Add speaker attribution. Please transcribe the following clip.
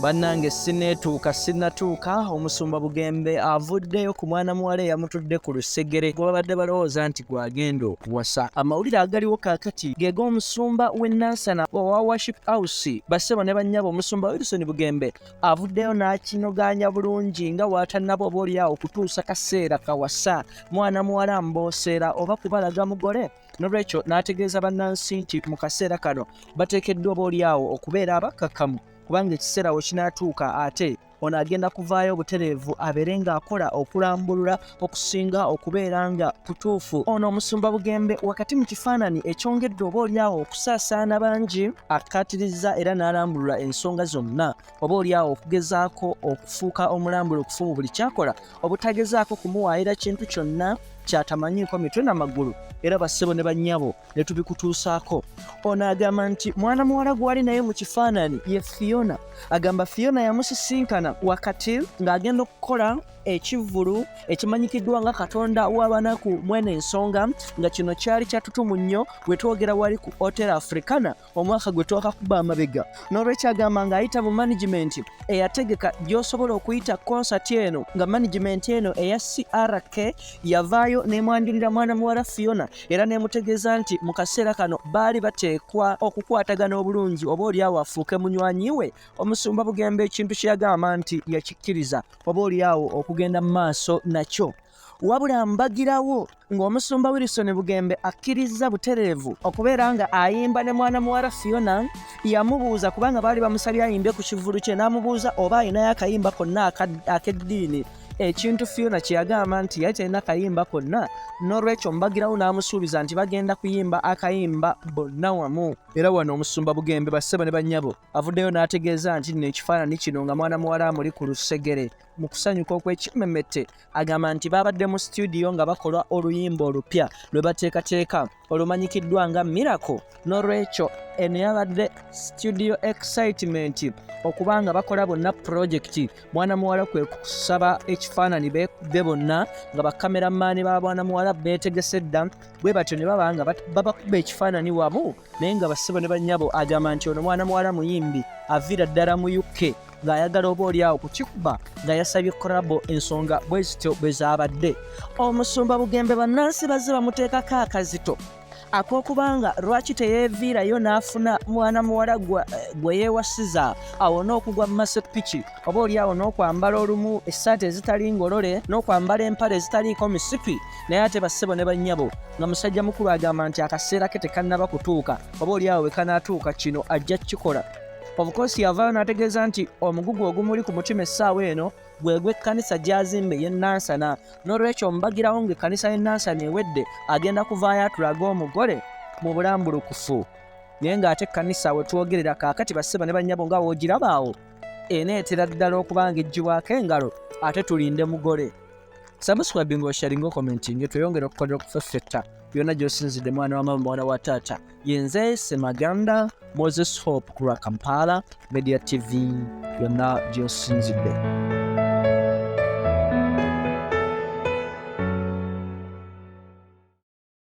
Speaker 1: Bannange Sinatuuka Omusumba Bugembe avuddeyo ku mwana muwala yamutudde ku lusegere gwe babadde balowooza nti Gwagenda okuwasa. Amawulire agaliwo kaakati ge g'omusumba w'e Nansana owa Worship House bassebo ne bannyabo Omusumba Wilson Bugembe avuddeyo n'akinoganya bulungi nga bw'atannaba obaolyawo okutuusa kaseera kawasa mwana muwala mbooseera oba kubalaga mugole. Nolwekyo n'ategeeza bannansi nti mu kaseera kano bateekeddwa obaolyawo okubeera abakkakkamu kubanga ekiseera we kinaatuuka ate ono agenda kuvaayo obutereevu abeere ng'akola okulambulula okusinga okubeera nga kutuufu. Ono Omusumba Bugembe wakati mu kifaananyi ekyongedde obaolyawo okusaasaana bangi akkaatiriza era n'alambulula ensonga zonna obaolyawo okugezaako okufuuka omulambulukufu mu buli kyakola obutagezaako kumuwaayira kintu kyonna kyatamanyiiko mitwe n'amagulu era bassebo ne bannyabo ne tubikutuusaako. Ono agamba nti mwana muwala gwali naye mu kifaananyi ye Fiona. Agamba Fiona yamusisinkana wakati ng'agenda okukola ekivvulu ekimanyikiddwa nga Katonda w'abanaku mwene ensonga nga kino kyali kyatutumu nnyo bwe twogera wali ku Hotel Africana omwaka gwe twakakuba amabega. N'olwekyo agamba ng'ayita mu management eyategeka gy'osobola okuyita concert eno nga management eno eya CRK yavaayo n'emwanjulira mwana muwala Fiona era n'emutegeeza nti mu kaseera kano baali bateekwa okukwatagana obulungi obaolyawo afuuke munywanyi we. Omusumba Bugembe ekintu kyeyagamba nti yakikkiriza obaolyawo okugenda mu maaso nakyo. Wabula mbagirawo ng'Omusumba Wilson Bugembe akkiriza butereevu okubeera nga ayimba ne mwana muwala Fiona. Yamubuuza kubanga baali bamusabye ayimbe ku kivvulu kye n'amubuuza oba ayinayo akayimba konna ak'eddiini. Ekintu Fiona kye yagamba nti yali talina kayimba konna, n'olwekyo mbagirawo n'amusuubiza nti bagenda kuyimba akayimba bonna wamu. Era wano Omusumba Bugembe bassebo ne bannyabo avuddeyo n'ategeeza nti nno ekifaananyi kino nga mwana muwala amuli ku lusegere mu kusanyuka okw'ekimmemmette. Agamba nti babadde mu studio nga bakola oluyimba olupya lwe bateekateeka olumanyikiddwa nga Miracle. N'olwekyo eno yabadde studio excitement okubanga bakola bonna project. Mwana muwala kwe kusaba ekifaananyi be bonna nga bakameramaani ba mwana muwala beetegese dda bwe batyo ne baba nga babakuba ekifaananyi wamu naye nga bassebo ne bannyabo. Agamba nti ono mwana muwala muyimbi aviira ddala mu UK ng'ayagala obaolyawo kukikuba nga yasabye korabo ensonga bwe zityo bwe zaabadde. Omusumba Bugembe bannansi bazze bamuteekako akazito ak'okubanga lwaki teyeeviirayo n'afuna mwana muwala gwe yeewasiza awona okugwa mu masepiki obaolyawo n'okwambala olumu essaati ezitali ngolole n'okwambala empale ezitaliiko misipi. Naye ate bassebo ne bannyabo nga musajja mukulu agamba nti akaseera ke tekannaba kutuuka obaolyawo bwe kanaatuuka kino ajja kukikola. Of course yavaayo n'ategeeza nti omugugu ogumuli ku mutima essaawa eno gwe gw'ekkanisa gy'azimba y'e Nansana. N'olwekyo mbagirawo ng'ekkanisa y'e Nansana ewedde agenda kuvaayo atulaga omugole mu bulambulukufu. Naye ng'ate ekkanisa we twogerera kaakati bassebo ne bannyabo nga woogirabaawo eneetera ddala okuba nga eggyibwako engalo ate tulinde mugole. Subscribing or sharing or commenting tweyongera okukolera okufeffetta byonna gy'osinzidde mwana wa mama mwana wa taata. Yenze Semaganda Moses Hope ku Kampala Media TV byonna gy'osinzidde.